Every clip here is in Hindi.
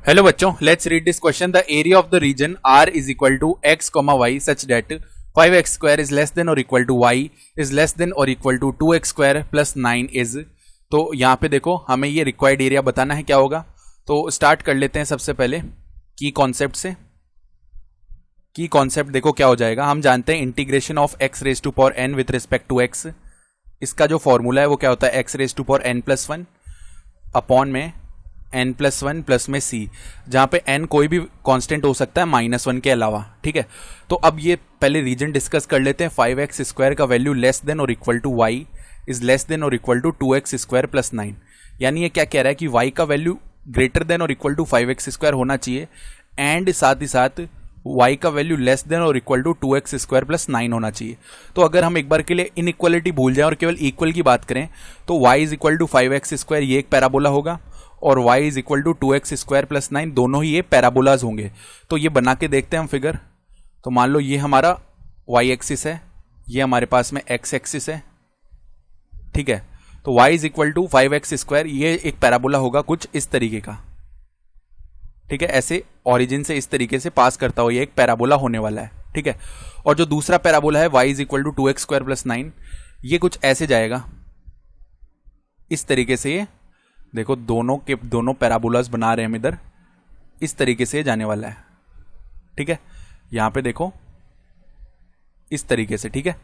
हेलो बच्चों, let's read this question. The area of the region R is equal to x, y such that 5x square is less than और equal to y is less than और equal to 2x square plus 9 is. तो यहाँ पे देखो हमें ये रिक्वायर्ड एरिया बताना है क्या होगा। तो स्टार्ट कर लेते हैं सबसे पहले की कॉन्सेप्ट से। की कॉन्सेप्ट देखो क्या हो जाएगा। हम जानते हैं integration of x raise to power n with respect to x, इसका जो फॉर्मूला है वो क्या होता है x raise to power n plus 1 upon में n प्लस 1 प्लस में c, जहां पे n कोई भी कांस्टेंट हो सकता है -1 के अलावा। ठीक है, तो अब ये पहले रीजन डिस्कस कर लेते हैं। 5x स्क्वायर का वैल्यू लेस देन और equal to y is less than और equal to 2x square plus 9। यानी ये क्या कह रहा है कि y का वैल्यू ग्रेटर देन और इक्वल टू 5x स्क्वायर होना चाहिए एंड साथ ही साथ y का वैल्यू लेस देन और equal to 2x square plus 9 होना चाहिए। तो अगर हम एक बार के लिए इनइक्वालिटी भूल जाएं और केवल इक्वल की बात करें तो y is equal to 5x square ये एक पैराबोला होगा और y is equal to 2x square plus 9, दोनों ही ये पैराबोलाज होंगे। तो ये बना के देखते हैं हम फिगर। तो मान लो ये हमारा y एक्सिस है, ये हमारे पास में x एक्सिस है। ठीक है, तो y is equal to 5x square ये एक पैराबोला होगा कुछ इस तरीके का। ठीक है, ऐसे ओरिजिन से इस तरीके से पास करता हुआ ये एक पैराबोला होने वाला है। ठीक है, और जो दूसरा पैराबोला है y is equal to 2x square plus 9, ये कुछ ऐसे जाएगा इस तरीके से। ये देखो दोनों के दोनों पैराबोलास बना रहे हैं हम इधर, इस तरीके से जाने वाला है। ठीक है, यहां पे देखो इस तरीके से। ठीक है,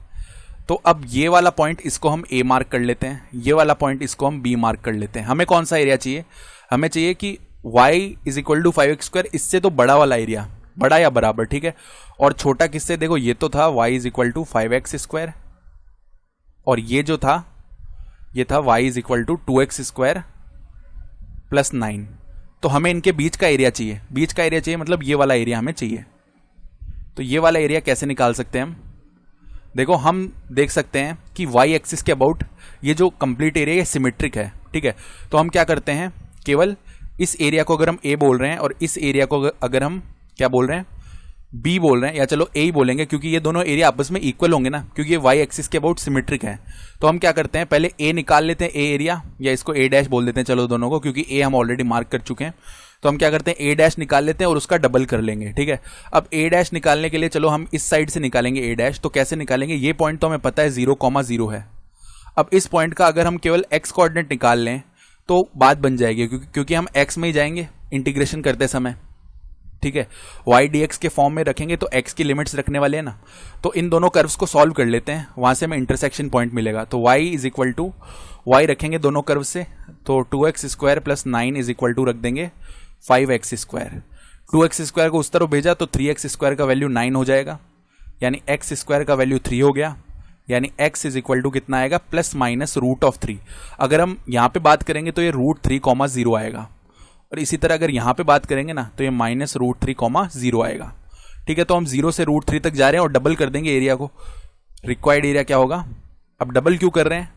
तो अब ये वाला पॉइंट इसको हम a मार्क कर लेते हैं, ये वाला पॉइंट इसको हम b मार्क कर लेते हैं। हमें कौन सा एरिया चाहिए? हमें चाहिए कि y is equal to 5x square, इससे तो बड़ा वाला एरिया, बड़ा या बराबर। ठीक है, और छोटा किससे? देखो ये तो था y is equal to 5x square और ये जो था ये था y is equal to 2x square plus 9। तो हमें इनके बीच का एरिया चाहिए, बीच का एरिया चाहिए मतलब ये वाला एरिया हमें चाहिए। तो ये वाला एरिया कैसे निकाल सकते हैं हम? देखो हम देख सकते हैं कि y एक्सिस के अबाउट ये जो कंप्लीट एरिया ये सिमेट्रिक है। ठीक है, तो हम क्या करते हैं, केवल इस एरिया को अगर हम a बोल रहे हैं और इस एरिया को अगर हम क्या बोल रहे हैं, b बोल रहे हैं, या चलो a ही बोलेंगे क्योंकि ये दोनों एरिया आपस में इक्वल होंगे ना, क्योंकि ये y एक्सिस के अबाउट सिमेट्रिक है। तो हम क्या करते हैं, पहले a निकाल लेते हैं, a एरिया, या इसको a डैश बोल देते हैं चलो दोनों को, क्योंकि a हम ऑलरेडी मार्क कर चुके हैं। तो हम क्या करते हैं, a डैश निकाल लेते हैं और उसका डबल कर लेंगे। ठीक है, अब a डैश निकालने के लिए चलो हम इस साइड से निकालेंगे a डैश। तो कैसे निकालेंगे? ये पॉइंट तो हमें पता है 0,0 है। अब इस पॉइंट का अगर हम केवल x कोऑर्डिनेट निकाल लें तो बात बन जाएगी, क्योंकि हम x में ही जाएंगे इंटीग्रेशन करते समय। ठीक है, y dx के फॉर्म में रखेंगे तो x की लिमिट्स रखने वाले हैं ना। तो इन दोनों कर्व्स को सॉल्व कर लेते हैं, वहां से हमें इंटरसेक्शन पॉइंट मिलेगा। तो y is equal to y रखेंगे दोनों कर्व से, तो 2x square plus 9 is equal to रख देंगे 5x स्क्वायर। 2x स्क्वायर को उस तरफ भेजा तो 3x स्क्वायर का वैल्यू 9 हो जाएगा, यानी x स्क्वायर का वैल्यू 3 हो गया। यानी x इज इक्वल टू कितना आएगा, प्लस माइनस रूट ऑफ 3। अगर हम यहाँ पे बात करेंगे तो ये √3,0 आएगा, और इसी तरह अगर यहाँ पे बात करेंगे ना तो ये -√3,0 आएगा। ठीक है, तो हम 0 से √3 तक जा रहे हैं और डबल कर देंगे एरिया को। रिक्वायर्ड एरिया क्या होगा? अब डबल क्यों कर रहे हैं?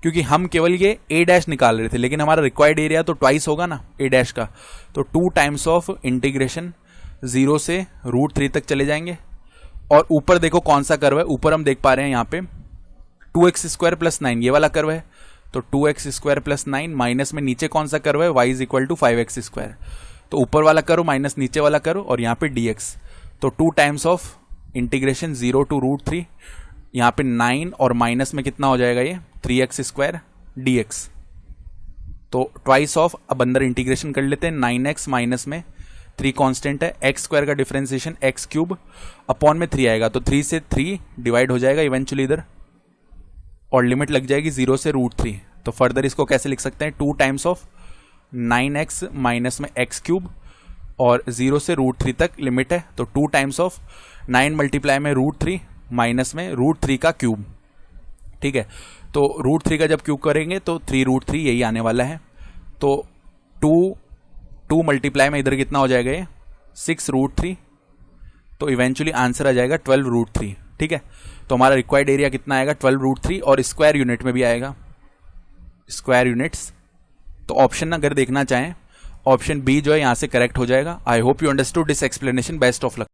क्योंकि हम केवल ये a डैश निकाल रहे थे, लेकिन हमारा रिक्वायर्ड एरिया तो ट्वाइस होगा ना a डैश का। तो 2 टाइम्स ऑफ इंटीग्रेशन 0 से √3 तक चले जाएंगे। और ऊपर देखो कौन सा कर्व है, ऊपर हम देख पा रहे हैं यहाँ पे 2x स्क्वायर प्लस 9 ये वाला कर्व है। तो 2x स्क्वायर प्लस 9 माइनस में नीचे कौन सा कर्व है, y is equal to 5x square. तो ऊपर वाला कर्व माइनस नीचे वाला कर्व और यहाँ पे dx। तो 2 टाइम्स ऑफ इंटीग्रेशन 0 टू √3, यहाँ पे 9 और माइनस में कितना हो जाएगा ये 3x स्क्वायर dx। तो ट्वाइस ऑफ, अब अंदर इंटीग्रेशन कर लेते हैं, 9x माइनस में 3 कांस्टेंट है, x स्क्वायर का डिफरेंशिएशन x क्यूब अपॉन में 3 आएगा। तो 3 से 3 डिवाइड हो जाएगा इवेंचुअली इधर, और लिमिट लग जाएगी 0 से √3। तो फर्दर इसको कैसे लिख सकते हैं, 2 टाइम्स ऑफ 9x माइनस में x क्यूब, और 0 से √3 तक लिमिट है। तो 2 टाइम्स ऑफ 9 मल्टीप्लाई में √3 माइनस में √3 का क्यूब। ठीक है, तो √3 का जब क्यूब करेंगे तो 3√3 यही आने वाला है। तो 2 मल्टीप्लाई में इधर कितना हो जाएगा ये 6√3। तो इवेंचुअली आंसर आ जाएगा 12√3। ठीक है, तो हमारा रिक्वायर्ड एरिया कितना आएगा 12√3, और स्क्वायर यूनिट में भी आएगा, स्क्वायर यूनिट्स। तो ऑप्शन अगर देखना चाहें, ऑप्शन बी जो है यहाँ से करेक्ट हो जाएगा। I hope you understood this explanation. Best of luck.